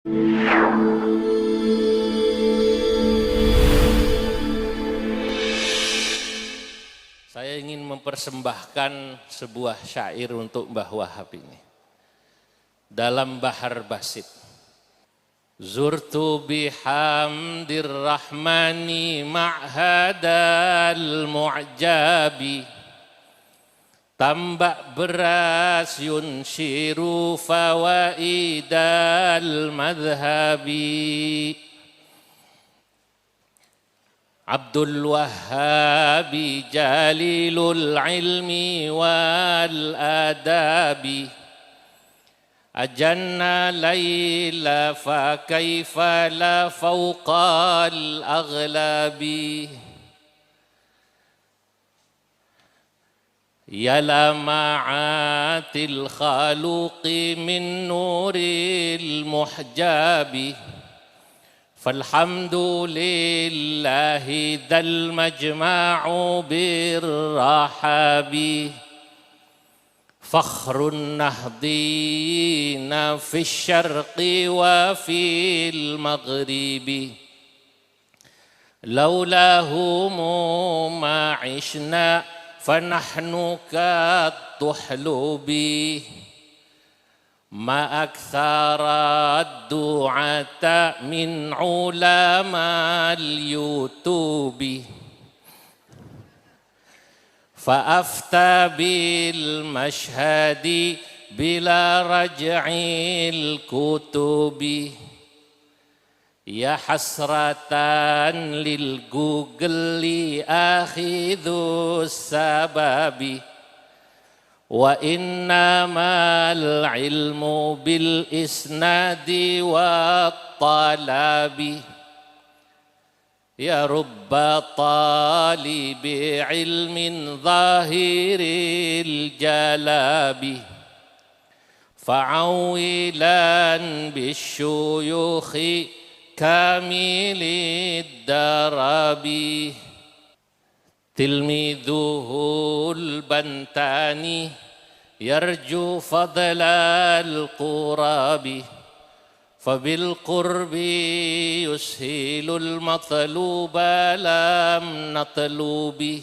Saya ingin mempersembahkan sebuah syair untuk Mbah Wahab ini. Dalam Bahar Basit. Zurtu bihamdir rahmani ma'hadal mu'jabi. Tambak beras yunshiru fawaidal madhabi. Abdul Wahhabi jalilul ilmi wal adabi. Ajanna layla fa kaifa la fawqal aghlabi. Ya lama'atil khaluqi min nuril muhjabi. Falhamdulillahi dhal majma'u birrahabi. Fakhrun nahdina fi syarqi wa fil maghribi. Laulahumu ma'ishna fanahnu katuhlubi. Ma aktsara du'ata min ulamal yutubi. Fa afta bil mashhadi bila raj'il kutubi. Ya hasratan lil gugli akhidhus sababi. Wa innamal ilmu bil isnadi wa talabi. Ya rubba talibi ilmin zahiril jalabi. Fa'awilan bisyuyukhi kamilid darabi. Tilmidhuhul bantani yarju fadlal qurabi. Fabil qurbi yushilul matluba lam natlubi.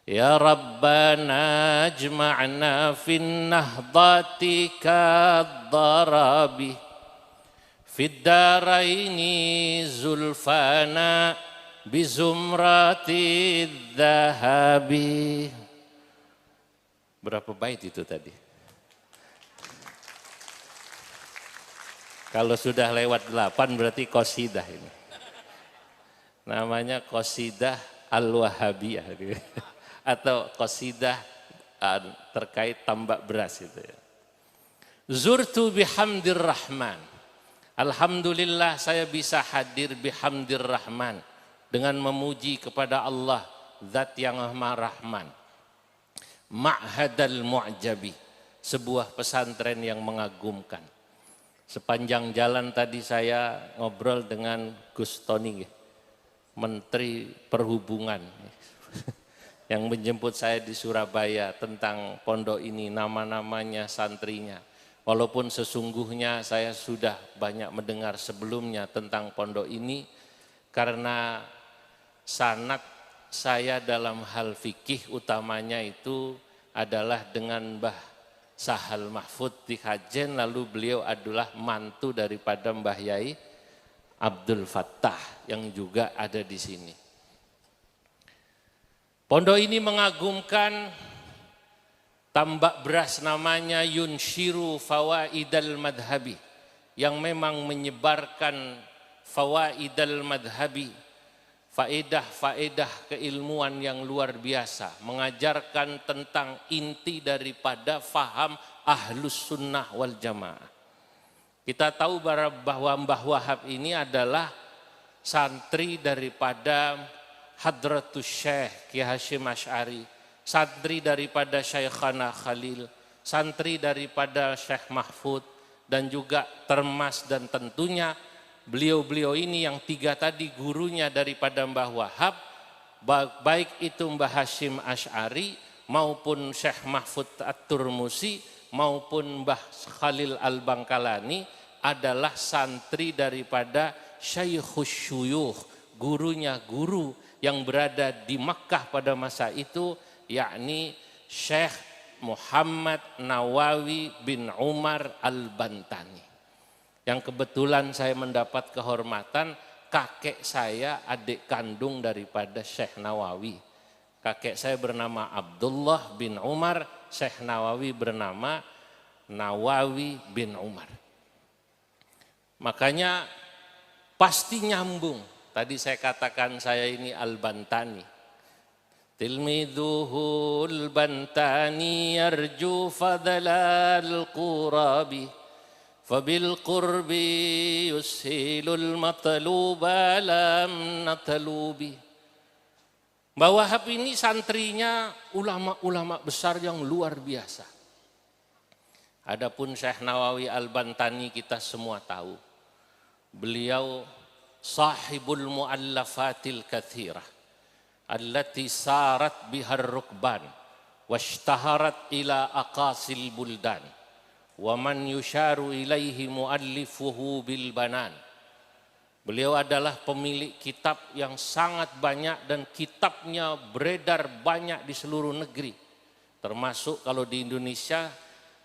Ya Rabbana ajma'na fin nahdati kadharabi. Fid daraini zulfana bizumrati dhahabi. Berapa bait itu tadi? Kalau sudah lewat 8 berarti qasidah ini. Namanya qasidah al-Wahabiyah atau qasidah terkait tambak beras itu ya. Zurtu bihamdir rahman. Alhamdulillah saya bisa hadir bihamdir rahman. Dengan memuji kepada Allah, Zat yang Maha Rahman. Ma'hadal mu'jabi, sebuah pesantren yang mengagumkan. Sepanjang jalan tadi saya ngobrol dengan Gus Tony, Menteri Perhubungan, yang menjemput saya di Surabaya tentang pondok ini, nama-namanya, santrinya. Walaupun sesungguhnya saya sudah banyak mendengar sebelumnya tentang pondok ini, karena sanad saya dalam hal fikih utamanya itu adalah dengan Mbah Sahal Mahfud di Kajen, lalu beliau adalah mantu daripada Mbah Yai Abdul Fattah yang juga ada di sini. Pondok ini mengagumkan tambak beras namanya Yunshiru Fawaidal Madhabi, yang memang menyebarkan Fawaidal Madhabi, faedah-faedah keilmuan yang luar biasa, mengajarkan tentang inti daripada faham ahlus sunnah wal jamaah. Kita tahu bahwa Mbah Wahab ini adalah santri daripada Hadratus Syekh Kiai Hasyim Asy'ari, santri daripada Syekhana Khalil, santri daripada Syekh Mahfud, dan juga Termas, dan tentunya beliau-beliau ini yang tiga tadi gurunya daripada Mbah Wahab, baik itu Mbah Hasyim Asy'ari maupun Syekh Mahfud At-Turmusi maupun Mbah Khalil Al-Bangkalani, adalah santri daripada Syaikhus Syuyukh, gurunya guru yang berada di Makkah pada masa itu, yakni Syekh Muhammad Nawawi bin Umar Al-Bantani. Yang kebetulan saya mendapat kehormatan, kakek saya adik kandung daripada Syekh Nawawi. Kakek saya bernama Abdullah bin Umar, Syekh Nawawi bernama Nawawi bin Umar. Makanya pasti nyambung. Tadi saya katakan saya ini Al-Bantani. Tilmidhuhu Al-Bantani yarju fadlal qurabi fabil qurbi yushilul matluba lam natlubi. Mbah Wahab ini santrinya ulama-ulama besar yang luar biasa. Adapun Syekh Nawawi Al-Bantani kita semua tahu. Beliau sahibul mu'allafatil kathirah allati sarat bihar rukban washtaharat ila aqasil buldan wa man yusharu ilaihi muallifuhu bil banan. Beliau adalah pemilik kitab yang sangat banyak dan kitabnya beredar banyak di seluruh negeri. Termasuk kalau di Indonesia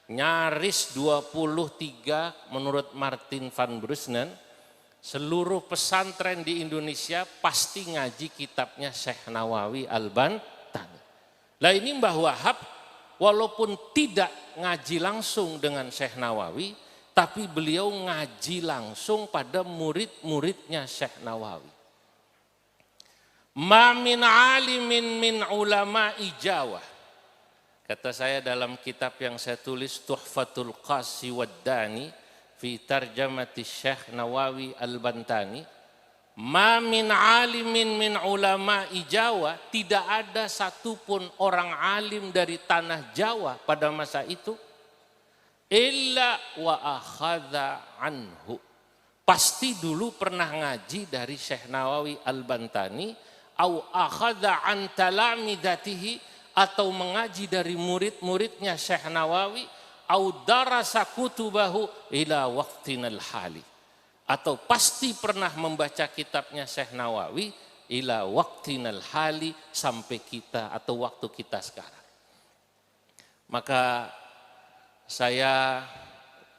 nyaris 23 menurut Martin van Brusnen, seluruh pesantren di Indonesia pasti ngaji kitabnya Syekh Nawawi Al-Bantani. Lah ini Mbah Wahab walaupun tidak ngaji langsung dengan Syekh Nawawi, tapi beliau ngaji langsung pada murid-muridnya Syekh Nawawi. Ma min alimin min ulama'i Jawa. Kata saya dalam kitab yang saya tulis Tuhfatul Qasi Waddani fi tarjamati Syekh Nawawi Al-Bantani. Ma min alimin min ulama'i Jawa. Tidak ada satupun orang alim dari tanah Jawa pada masa itu. Illa wa akhadha anhu. Pasti dulu pernah ngaji dari Syekh Nawawi Al-Bantani, au akhadha an talamidatihi, atau mengaji dari murid-muridnya Syekh Nawawi, au darasa kutubahu ila waqtinal hali, atau pasti pernah membaca kitabnya Syekh Nawawi ila waqtinal hali, sampai kita atau waktu kita sekarang. Maka saya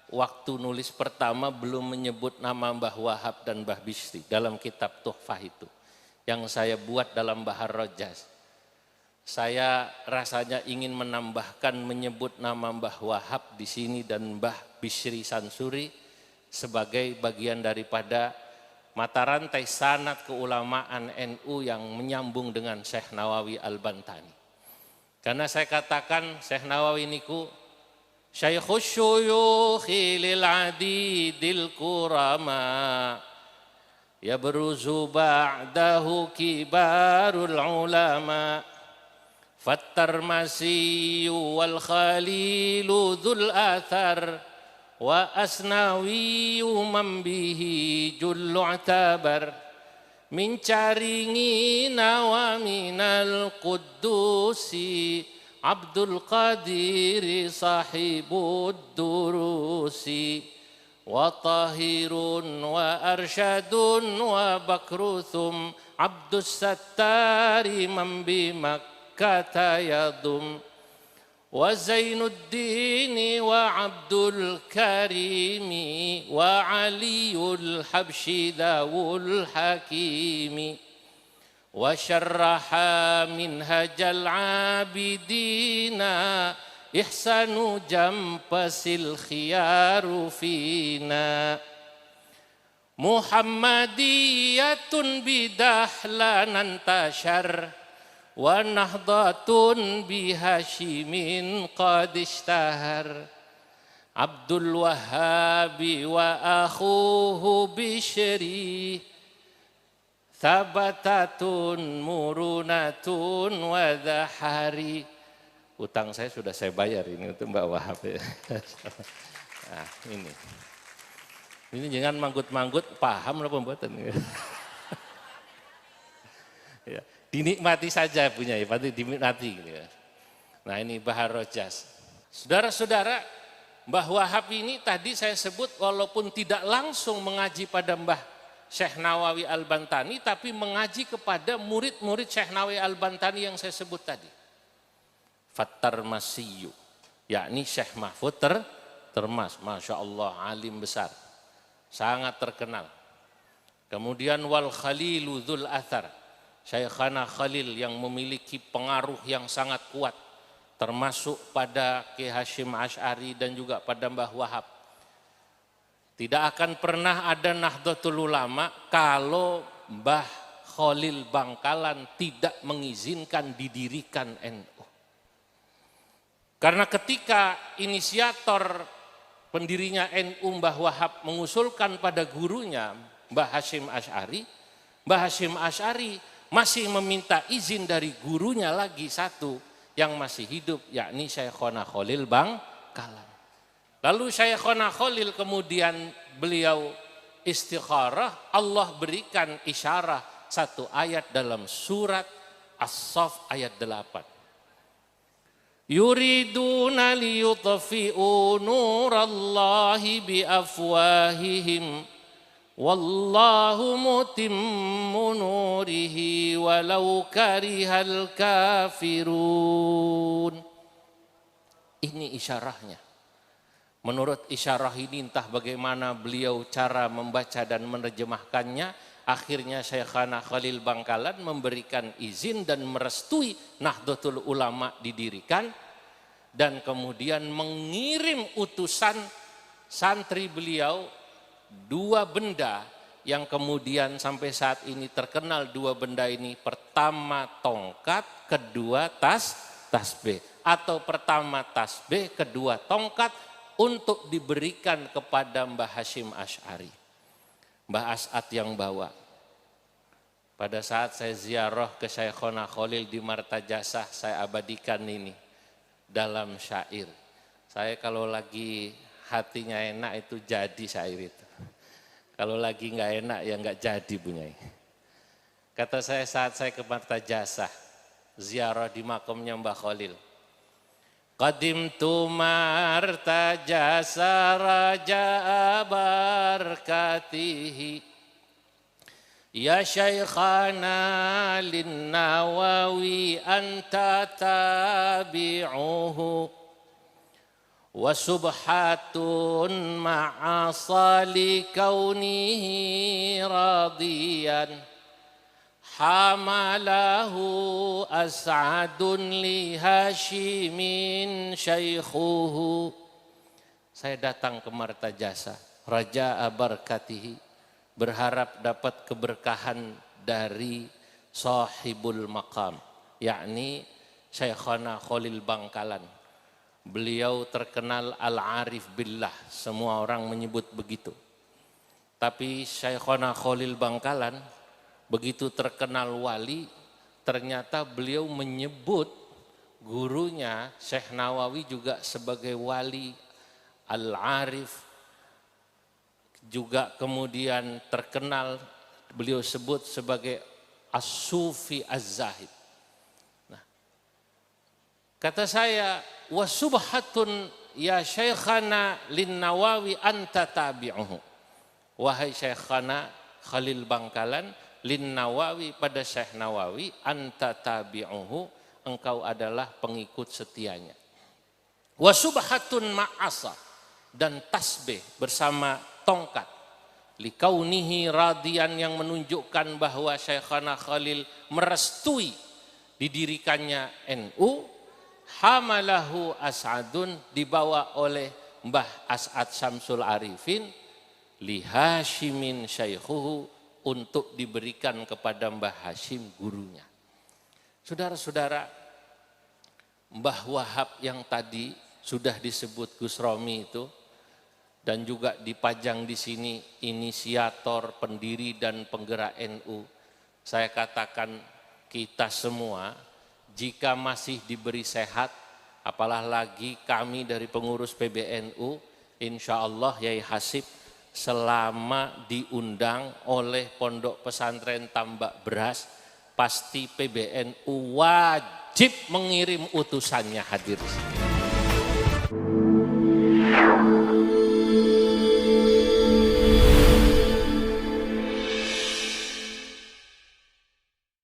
waktu nulis pertama belum menyebut nama Mbah Wahab dan Mbah Bisri dalam kitab Tuhfah itu yang saya buat dalam Bahar Rojas. Saya rasanya ingin menambahkan menyebut nama Mbah Wahab di sini dan Mbah Bisri Sansuri sebagai bagian daripada mata rantai sanad keulamaan NU yang menyambung dengan Syekh Nawawi Al-Bantani. Karena saya katakan Syekh Nawawi niku Syaikhus syuyukhi lil adidil kurama yabruzu ba'dahu kibarul ulama fattarmasiyu wal khalilu dhul athar wa asnawiyu man bihi jullu atabar min caringina wa minal quddusi Abdul Qadir sahibud durusi wa tahirun wa arsyadun wa bakruthum Abdus Sattari man bi Makkah yadum wa Zainuddin wa Abdul Karimi wa Aliul Habsyi Dawul Hakimi wa syarraha minhajal abidina ihsanu jampasil khiyaru fina Muhammadiyatun bidahlan tashar wa nahdatun bihashimin qad ishtahar Abdul Wahhabi wa akhuhu Bishri Thabatatun murunatun wadhahari. Utang saya sudah saya bayar ini untuk Mbak Wahab ya. Nah ini. Ini jangan manggut-manggut, paham lah pembuatan. Ya, dinikmati saja punya ya, dinikmati gitu ya. Nah ini Bahar Rojas. Saudara-saudara, Mbah Wahab ini tadi saya sebut walaupun tidak langsung mengaji pada Mbah Syekh Nawawi Al-Bantani, tapi mengaji kepada murid-murid Syekh Nawawi Al-Bantani yang saya sebut tadi. Fattarmasiyu, yakni Syekh Mahfud Termas, Masya Allah, alim besar, sangat terkenal. Kemudian wal Khalilu Dzul Athar, Syekhana Khalil yang memiliki pengaruh yang sangat kuat, termasuk pada Ki Hasyim Asy'ari dan juga pada Mbah Wahab. Tidak akan pernah ada Nahdlatul Ulama kalau Mbah Khalil Bangkalan tidak mengizinkan didirikan NU. Karena ketika inisiator pendirinya NU Mbah Wahab mengusulkan pada gurunya Mbah Hasyim Asy'ari, Mbah Hasyim Asy'ari masih meminta izin dari gurunya lagi satu yang masih hidup, yakni Syekhona Khalil Bangkalan. Lalu Syekhona Khalil kemudian beliau istikharah, Allah berikan isyarah satu ayat dalam surat As-Saff ayat 8. Yuriduna liyutfi'u nurallahi biafwahihim wallahu mutimmu nurihi walau karihal kafirun. Ini isyarahnya. Menurut isyarah ini entah bagaimana beliau cara membaca dan menerjemahkannya, akhirnya Syekhana Khalil Bangkalan memberikan izin dan merestui Nahdlatul Ulama didirikan, dan kemudian mengirim utusan santri beliau dua benda yang kemudian sampai saat ini terkenal. Dua benda ini, pertama tongkat, kedua tasbih, atau pertama tasbih, kedua tongkat, untuk diberikan kepada Mbah Hasyim Asy'ari. Mbah As'ad yang bawa. Pada saat saya ziarah ke Syekhona Khalil di Martajasah, saya abadikan ini dalam syair. Saya kalau lagi hatinya enak itu jadi syair itu. Kalau lagi nggak enak ya nggak jadi bunyai. Kata saya saat saya ke Martajasah, ziarah di makamnya Mbah Khalil. Qadimtu martajasa raja'a barakatihi ya Syekhana lin-Nawawi anta tabi'uhu wa subhatun ma'asali kaunihi radiyan hamalahu as'adun li Hasyimin syaikhuhu. Saya datang ke Martajasa raja barakatihi, berharap dapat keberkahan dari sahibul maqam, yakni Syekhana Khalil Bangkalan. Beliau terkenal al-arif billah, semua orang menyebut begitu. Tapi Syekhana Khalil Bangkalan begitu terkenal wali, ternyata beliau menyebut gurunya Syekh Nawawi juga sebagai wali al-arif, juga kemudian terkenal beliau sebut sebagai as-sufi az-zahid. Nah, kata saya, wasubhatun ya Syekhana lin-Nawawi anta tabi'uhu. Wahai Syekhana Khalil Bangkalan, lin-Nawawi pada Syekh Nawawi, anta tabi'uhu, engkau adalah pengikut setianya. Wa subhatun ma'asa, dan tasbih bersama tongkat, likaunihi radian, yang menunjukkan bahwa Syekhana Khalil merestui didirikannya NU. Hamalahu as'adun, dibawa oleh Mbah As'ad Syamsul Arifin, li Hasyimin syaikhuhu, untuk diberikan kepada Mbah Hasyim gurunya. Saudara-saudara, Mbah Wahab yang tadi sudah disebut Gus Romi itu, dan juga dipajang di sini inisiator, pendiri dan penggerak NU. Saya katakan kita semua jika masih diberi sehat, apalah lagi kami dari pengurus PBNU, insya Allah Yai Hasib selama diundang oleh Pondok Pesantren Tambak Beras, pasti PBNU wajib mengirim utusannya hadir di sini.